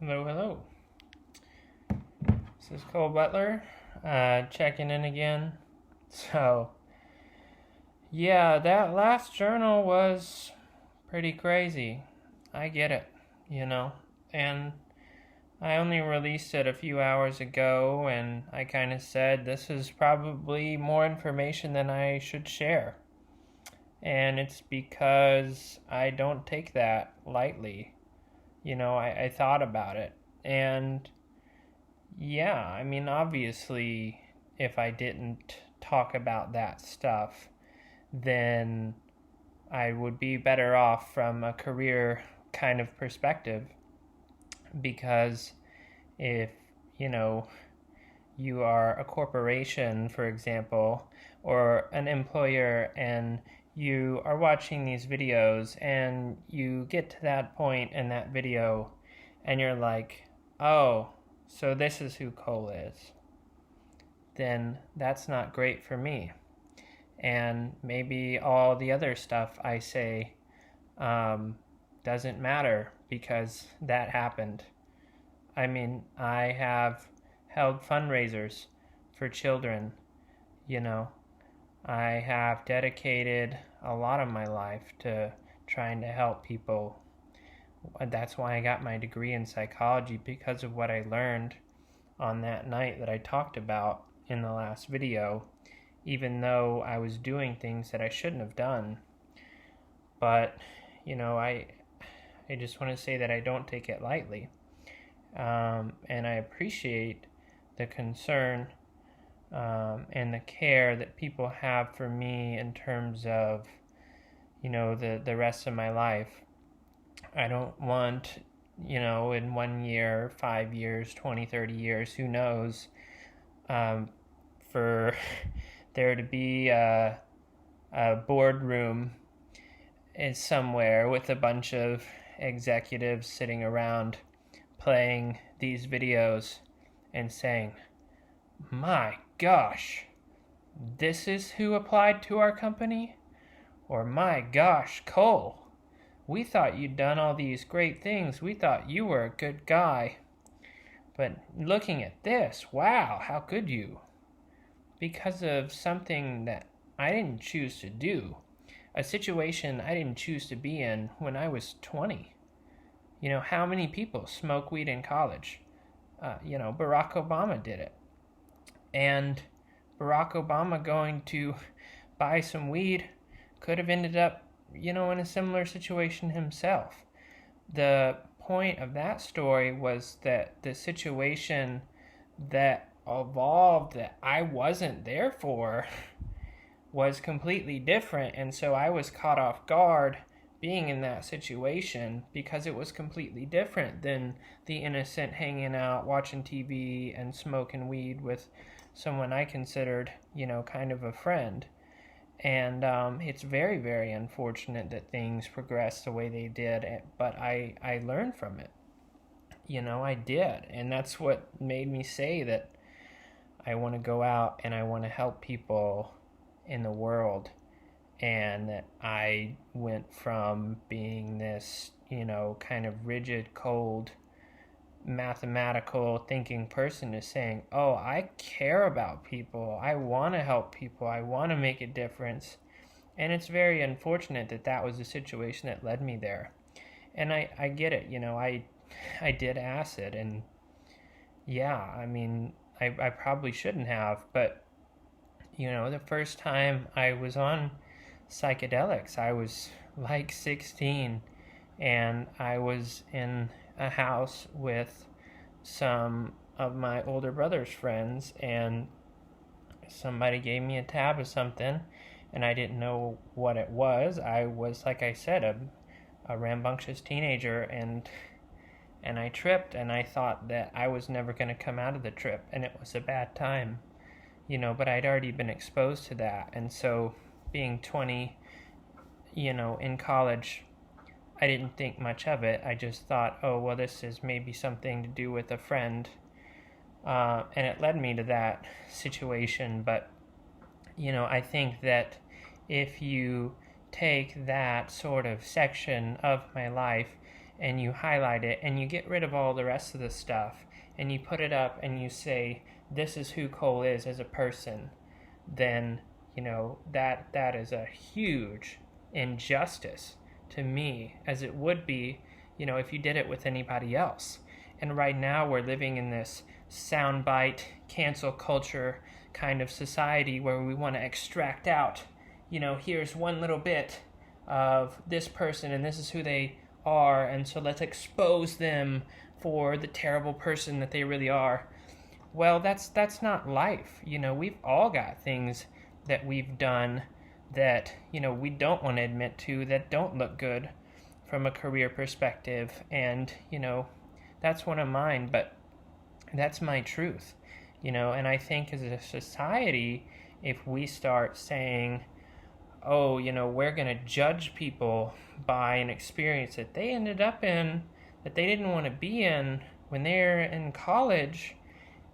Hello, hello. This is Cole Butler, checking in again. So, yeah, that last journal was pretty crazy. I get it, you know. And I only released it a few hours ago, and I kind of said this is probably more information than I should share. And it's because I don't take that lightly. I thought about it. And yeah, I mean, obviously, if I didn't talk about that stuff, then I would be better off from a career kind of perspective. Because if, you know, you are a corporation, for example, or an employer, and you are watching these videos and you get to that point in that video and you're like, oh, so this is who Cole is, then that's not great for me. And maybe all the other stuff I say doesn't matter because that happened. I mean, I have held fundraisers for children, you know. I have dedicated a lot of my life to trying to help people. That's why I got my degree in psychology, because of what I learned on that night that I talked about in the last video, even though I was doing things that I shouldn't have done. But, I just want to say that I don't take it lightly. And I appreciate the concern and the care that people have for me in terms of, the rest of my life. I don't want, in 1 year, 5 years, 20, 30 years, who knows, for there to be a boardroom is somewhere with a bunch of executives sitting around playing these videos and saying, my gosh, this is who applied to our company? Or my gosh, Cole, we thought you'd done all these great things. We thought you were a good guy. But looking at this, wow, how could you? Because of something that I didn't choose to do. A situation I didn't choose to be in when I was 20. How many people smoke weed in college? Barack Obama did it. And Barack Obama going to buy some weed could have ended up, in a similar situation himself. The point of that story was that the situation that evolved that I wasn't there for was completely different, and so I was caught off guard being in that situation because it was completely different than the innocent hanging out, watching TV, and smoking weed with someone I considered, kind of a friend. And it's very, very unfortunate that things progressed the way they did, but I learned from it. I did. And that's what made me say that I want to go out and I want to help people in the world. And that I went from being this, kind of rigid, cold, mathematical thinking person is saying, oh, I care about people, I want to help people, I want to make a difference. And it's very unfortunate that that was the situation that led me there. And I get it, I did acid, and yeah, I mean, I probably shouldn't have, but the first time I was on psychedelics, I was like 16, and I was in a house with some of my older brother's friends, and somebody gave me a tab of something, and I didn't know what it was. I was, like I said, a rambunctious teenager, and I tripped, and I thought that I was never going to come out of the trip, and it was a bad time, but I'd already been exposed to that. And so being 20, in college, I didn't think much of it. I just thought, oh, well, this is maybe something to do with a friend. And it led me to that situation. But, I think that if you take that sort of section of my life and you highlight it and you get rid of all the rest of the stuff and you put it up and you say, this is who Cole is as a person, then, that is a huge injustice to me, as it would be, if you did it with anybody else. And right now we're living in this soundbite, cancel culture kind of society where we want to extract out, here's one little bit of this person and this is who they are, and so let's expose them for the terrible person that they really are. Well, that's not life. We've all got things that we've done that, we don't want to admit to, that don't look good from a career perspective. And, that's one of mine, but that's my truth, and I think as a society, if we start saying, oh, we're going to judge people by an experience that they ended up in, that they didn't want to be in when they're in college,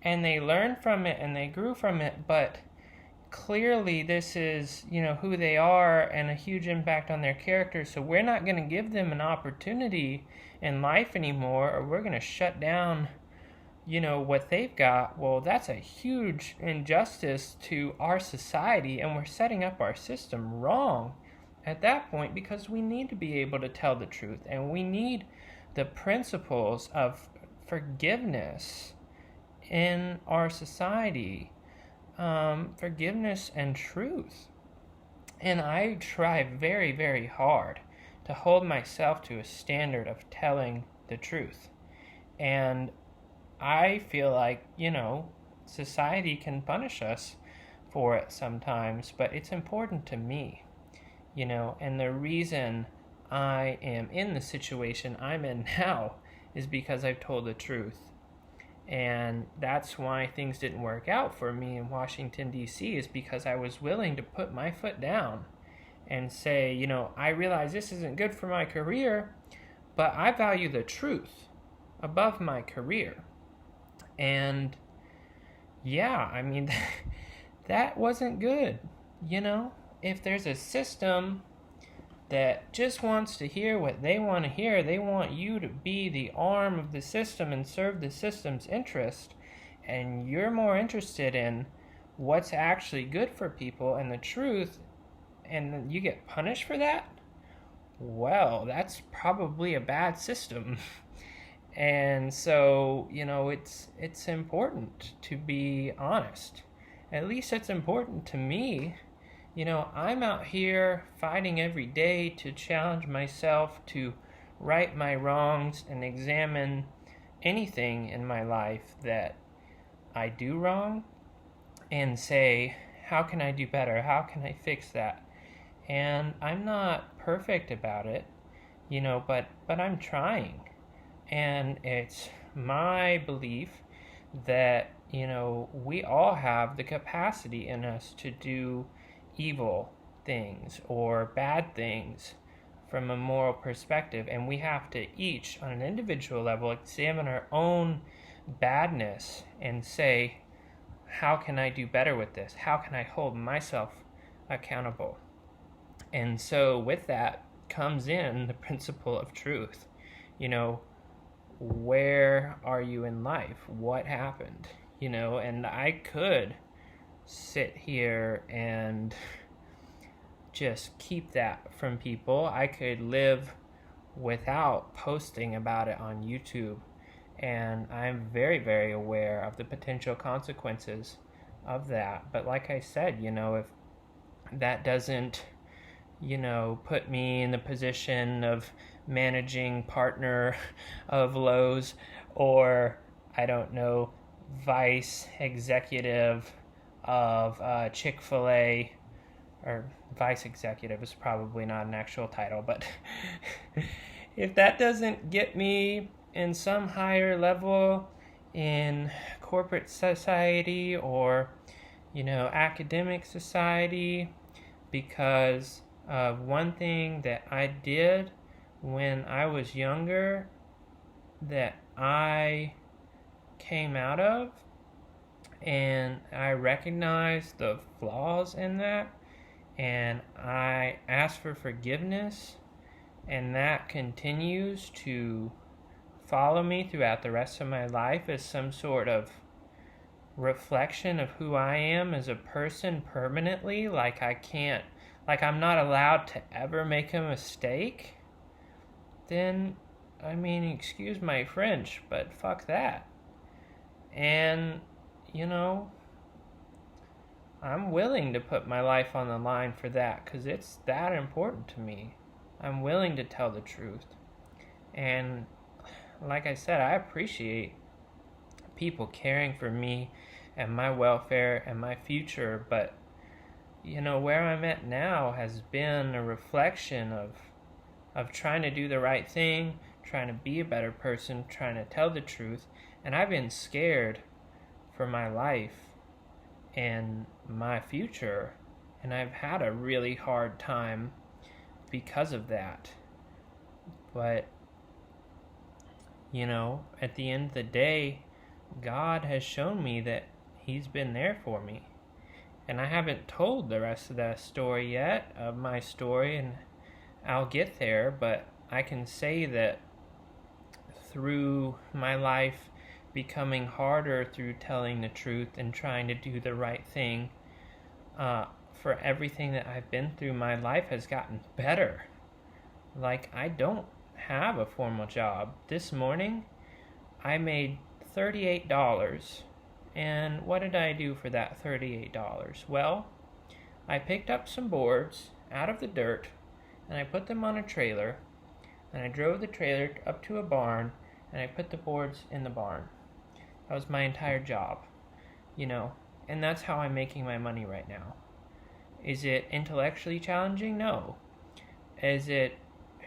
and they learned from it and they grew from it, but clearly this is, who they are and a huge impact on their character, so we're not going to give them an opportunity in life anymore, or we're going to shut down, what they've got. Well, that's a huge injustice to our society, and we're setting up our system wrong at that point, because we need to be able to tell the truth, and we need the principles of forgiveness in our society, forgiveness and truth. And I try very, very hard to hold myself to a standard of telling the truth. And I feel like, society can punish us for it sometimes, but it's important to me, and the reason I am in the situation I'm in now is because I've told the truth. And that's why things didn't work out for me in Washington, D.C., is because I was willing to put my foot down and say, I realize this isn't good for my career, but I value the truth above my career. And yeah, I mean, that wasn't good. If there's a system that just wants to hear what they want to hear, they want you to be the arm of the system and serve the system's interest, and you're more interested in what's actually good for people and the truth, and you get punished for that, well, that's probably a bad system. And so, it's important to be honest. At least it's important to me. I'm out here fighting every day to challenge myself to right my wrongs and examine anything in my life that I do wrong and say, how can I do better? How can I fix that? And I'm not perfect about it, but I'm trying. And it's my belief that, we all have the capacity in us to do evil things or bad things from a moral perspective. And we have to each, on an individual level, examine our own badness and say, how can I do better with this? How can I hold myself accountable? And so with that comes in the principle of truth. Where are you in life? What happened? And I could sit here and just keep that from people. I could live without posting about it on YouTube. And I'm very, very aware of the potential consequences of that. But like I said, if that doesn't, put me in the position of managing partner of Lowe's, or, I don't know, vice executive of Chick-fil-A, or vice executive is probably not an actual title, but if that doesn't get me in some higher level in corporate society or, academic society, because of one thing that I did when I was younger that I came out of, and I recognized the flaws in that, and I asked for forgiveness, and that continues to follow me throughout the rest of my life as some sort of reflection of who I am as a person permanently, like I'm not allowed to ever make a mistake, then, I mean, excuse my French, but fuck that. And, I'm willing to put my life on the line for that, because it's that important to me. I'm willing to tell the truth. And like I said, I appreciate people caring for me and my welfare and my future, but where I'm at now has been a reflection of trying to do the right thing, trying to be a better person, trying to tell the truth, and I've been scared for my life and my future, and I've had a really hard time because of that. But at the end of the day, God has shown me that He's been there for me. And I haven't told the rest of that story yet, of my story, and I'll get there, but I can say that through my life becoming harder through telling the truth and trying to do the right thing, for everything that I've been through, my life has gotten better. Like, I don't have a formal job. This morning, I made $38. And what did I do for that $38? Well, I picked up some boards out of the dirt, and I put them on a trailer, and I drove the trailer up to a barn, and I put the boards in the barn. That was my entire job, and that's how I'm making my money right now. Is it intellectually challenging? No. Is it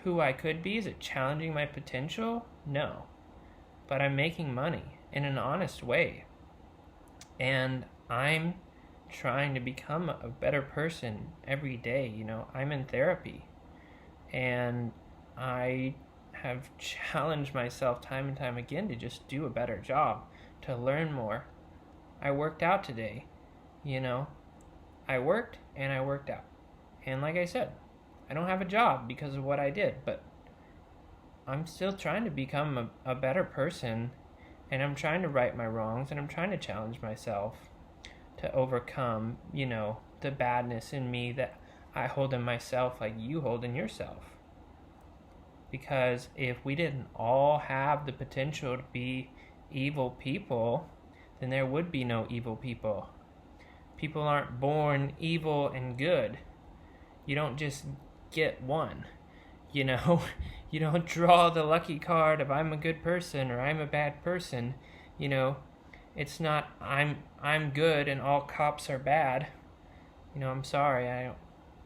who I could be? Is it challenging my potential? No. But I'm making money in an honest way. And I'm trying to become a better person every day. I'm in therapy. And I have challenged myself time and time again to just do a better job, to learn more. I worked out today. I worked and I worked out. And like I said, I don't have a job because of what I did, but I'm still trying to become a better person, and I'm trying to right my wrongs, and I'm trying to challenge myself to overcome, the badness in me that I hold in myself like you hold in yourself. Because if we didn't all have the potential to be evil people, then there would be no evil people. People aren't born evil and good. You don't just get one. You don't draw the lucky card of I'm a good person or I'm a bad person. It's not I'm good and all cops are bad. I'm sorry, I don't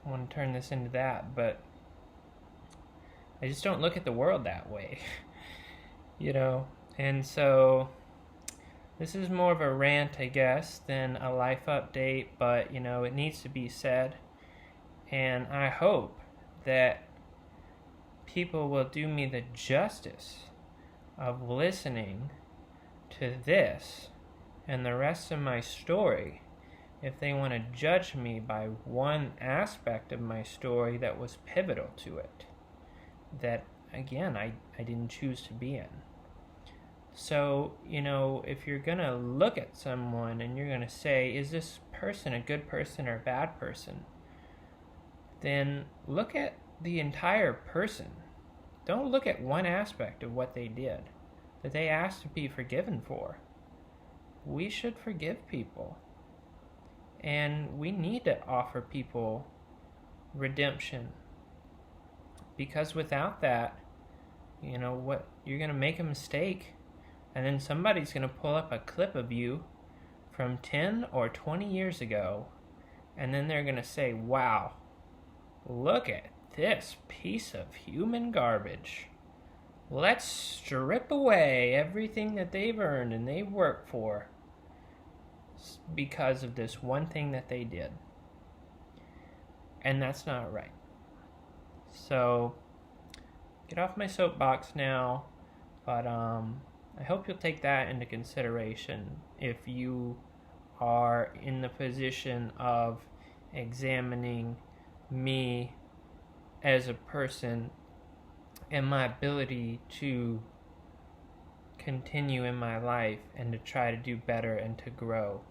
want to turn this into that, but I just don't look at the world that way. And so this is more of a rant, I guess, than a life update, but it needs to be said. And I hope that people will do me the justice of listening to this and the rest of my story if they want to judge me by one aspect of my story that was pivotal to it, that, again, I didn't choose to be in. So, if you're going to look at someone and you're going to say, is this person a good person or a bad person? Then look at the entire person. Don't look at one aspect of what they did, that they asked to be forgiven for. We should forgive people. And we need to offer people redemption. Because without that, what, you're going to make a mistake, and then somebody's going to pull up a clip of you from 10 or 20 years ago, and then they're going to say, wow, look at this piece of human garbage. Let's strip away everything that they've earned and they've worked for because of this one thing that they did. And that's not right. So, get off my soapbox now, but I hope you'll take that into consideration if you are in the position of examining me as a person and my ability to continue in my life and to try to do better and to grow.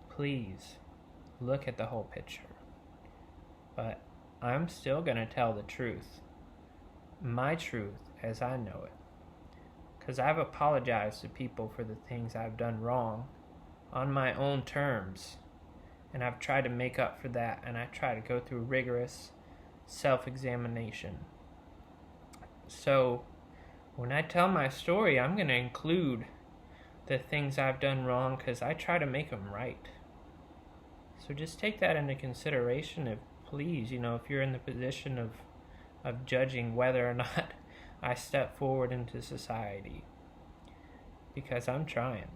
Please look at the whole picture. But I'm still going to tell the truth, my truth as I know it, because I've apologized to people for the things I've done wrong on my own terms, and I've tried to make up for that, and I try to go through rigorous self-examination. So when I tell my story, I'm going to include the things I've done wrong because I try to make them right. So just take that into consideration. If please, if you're in the position of judging whether or not I step forward into society, because I'm trying.